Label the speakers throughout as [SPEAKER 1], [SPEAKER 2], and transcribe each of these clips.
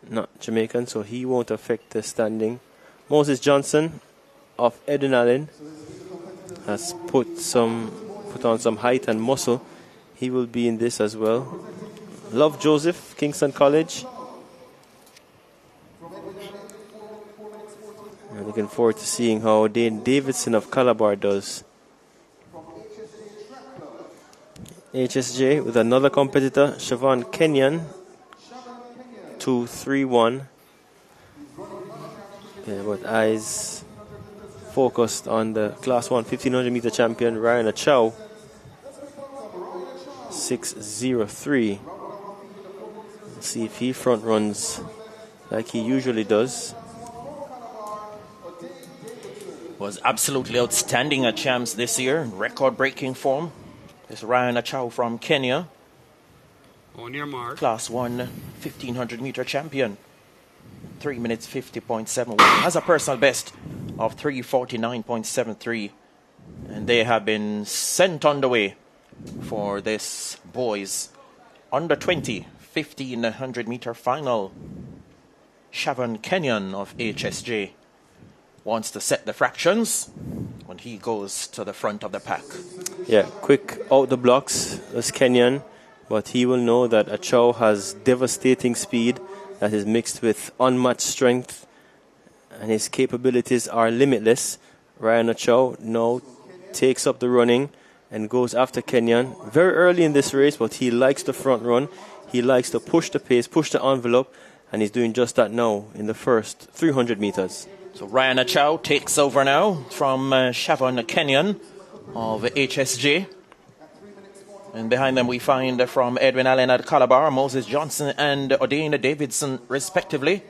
[SPEAKER 1] not Jamaican, so he won't affect the standing. Moses Johnson of Edwin Allen has put on some height and muscle. He will be in this as well. Love Joseph, Kingston College. I'm looking forward to seeing how Dane Davidson of Calabar does. HSJ with another competitor, Siobhan Kenyan, 2-3-1. Yeah, but eyes focused on the Class 1 1500 meter champion, Ryan Achau, 6-0-3. Let's see if he front runs like he usually does.
[SPEAKER 2] Was absolutely outstanding at champs this year, record-breaking form. This Ryan Achau from Kenya.
[SPEAKER 3] On your mark.
[SPEAKER 2] Class 1 1500 meter champion. 3 minutes 50.71. Has a personal best of 3:49.73. And they have been sent on the way for this boys under 20 1500 meter final. Siobhan Kenyan of HSJ wants to set the fractions when he goes to the front of the pack.
[SPEAKER 1] Yeah, quick out the blocks as Kenyan, but he will know that Achau has devastating speed that is mixed with unmatched strength, and his capabilities are limitless. Ryan Achau now takes up the running and goes after Kenyan very early in this race, but he likes the front run. He likes to push the pace, push the envelope, and he's doing just that now in the first 300 meters.
[SPEAKER 2] So Ryan Achau takes over now from Siobhan Kenyan of HSJ. And behind them we find from Edwin Allen at Calabar, Moses Johnson and Odane Davidson respectively.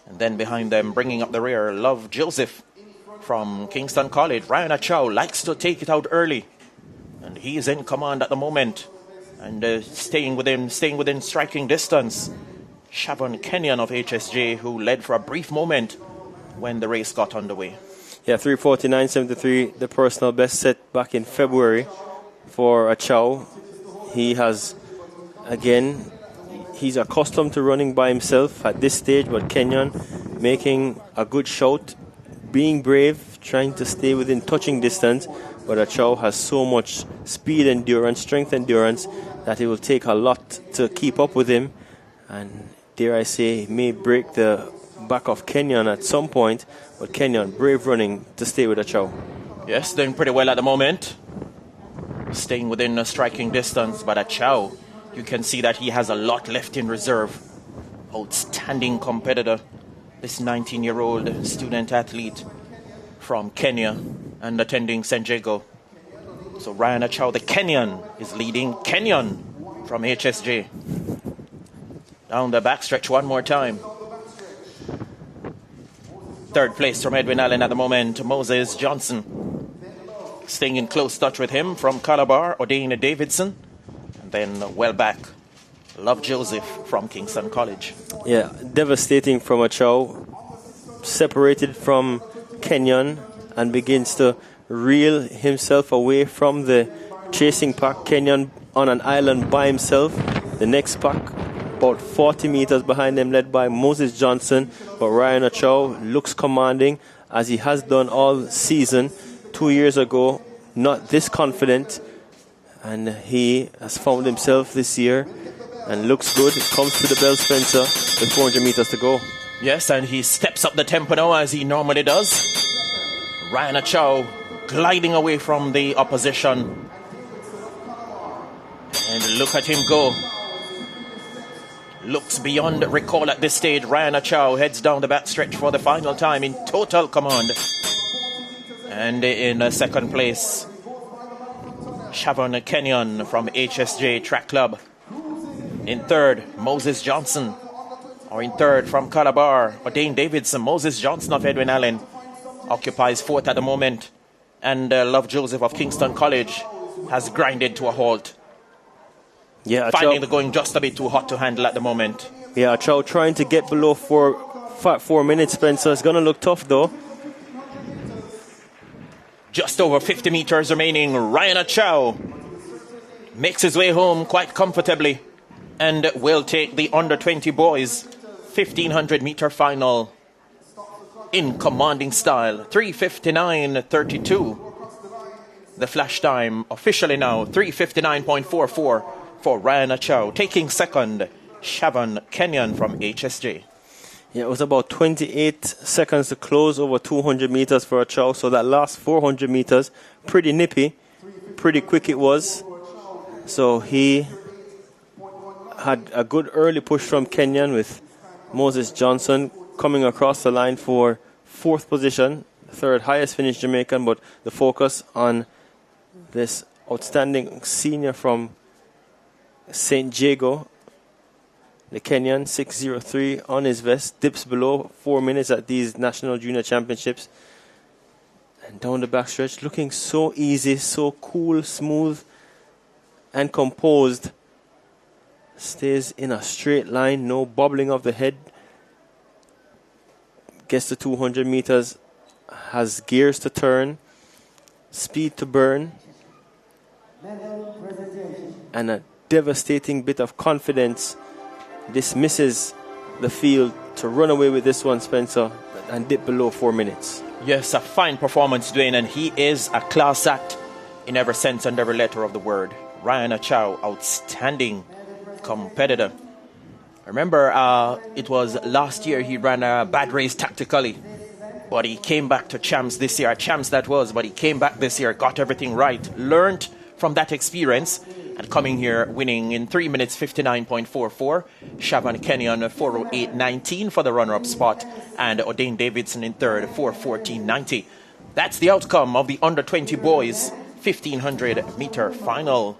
[SPEAKER 2] And then behind them, bringing up the rear, Love Joseph from Kingston College. Ryan Achau likes to take it out early. And he is in command at the moment. And staying within striking distance. Siobhan Kenyan of HSJ, who led for a brief moment when the race got underway.
[SPEAKER 1] Yeah, 3:49.73, the personal best set back in February for Achau. He has, again, he's accustomed to running by himself at this stage, but Kenyan making a good shout, being brave, trying to stay within touching distance, but Achau has so much speed endurance, strength endurance, that it will take a lot to keep up with him, and dare I say, may break the back of Kenyan at some point, but Kenyan brave running to stay with Achau.
[SPEAKER 2] Yes, doing pretty well at the moment, staying within a striking distance, but Achau, you can see that he has a lot left in reserve. Outstanding competitor, this 19-year-old student athlete from Kenya and attending St. Jago. So Ryan Achau, the Kenyan, is leading. Kenyan from HSJ. Down the backstretch one more time. Third place from Edwin Allen at the moment, Moses Johnson. Staying in close touch with him from Calabar, Odane Davidson. And then well back, Love Joseph from Kingston College.
[SPEAKER 1] Yeah, devastating from Achau. Separated from Kenyan and begins to reel himself away from the chasing pack. Kenyan on an island by himself. The next pack about 40 meters behind them, led by Moses Johnson. But Ryan Achau looks commanding, as he has done all season. 2 years ago, not this confident, and he has found himself this year and looks good. Comes to the bell, Spencer, with 400 meters to go.
[SPEAKER 2] Yes, and he steps up the tempo now as he normally does. Ryan Achau gliding away from the opposition. And look at him go. Looks beyond recall at this stage. Ryan Achau heads down the backstretch for the final time in total command. And in second place, Siobhan Kenyan from HSJ Track Club. In third, Moses Johnson. Or in third from Calabar, Odane Davidson. Moses Johnson of Edwin Allen occupies fourth at the moment. And Love Joseph of Kingston College has grinded to a halt.
[SPEAKER 1] Yeah,
[SPEAKER 2] finding the going just a bit too hot to handle at the moment.
[SPEAKER 1] Yeah, Achau trying to get below 4 minutes, Spencer. It's going to look tough, though.
[SPEAKER 2] Just over 50 meters remaining. Ryan Achau makes his way home quite comfortably and will take the under 20 boys 1500 meter final in commanding style. 3:59.32. The flash time officially now 3:59.44 for Ryan Achau. Taking second, Shavon Kenyan from HSJ.
[SPEAKER 1] Yeah, it was about 28 seconds to close over 200 meters for Achau. So that last 400 meters, pretty nippy, pretty quick it was. So he had a good early push from Kenyan with Moses Johnson coming across the line for fourth position, third highest finished Jamaican, but the focus on this outstanding senior from St. Diego, the Kenyan, 6:03 on his vest, dips below 4 minutes at these National Junior Championships. And down the backstretch, looking so easy, so cool, smooth, and composed. Stays in a straight line, no bobbling of the head. Gets to 200 meters, has gears to turn, speed to burn, and a devastating bit of confidence. Dismisses the field to run away with this one, Spencer, and dip below 4 minutes.
[SPEAKER 2] Yes, a fine performance, Dwayne, and he is a class act in every sense and every letter of the word. Ryan Achau, outstanding competitor. Remember, it was last year he ran a bad race tactically, but he came back to champs this year. Champs that was, but he came back this year, got everything right, learned from that experience, and coming here winning in 3 minutes 59.44. Shavon Kenyan 4:08.19 for the runner-up spot, and O'Dane Davidson in third 4:14.90. That's the outcome of the under 20 boys 1500 meter final.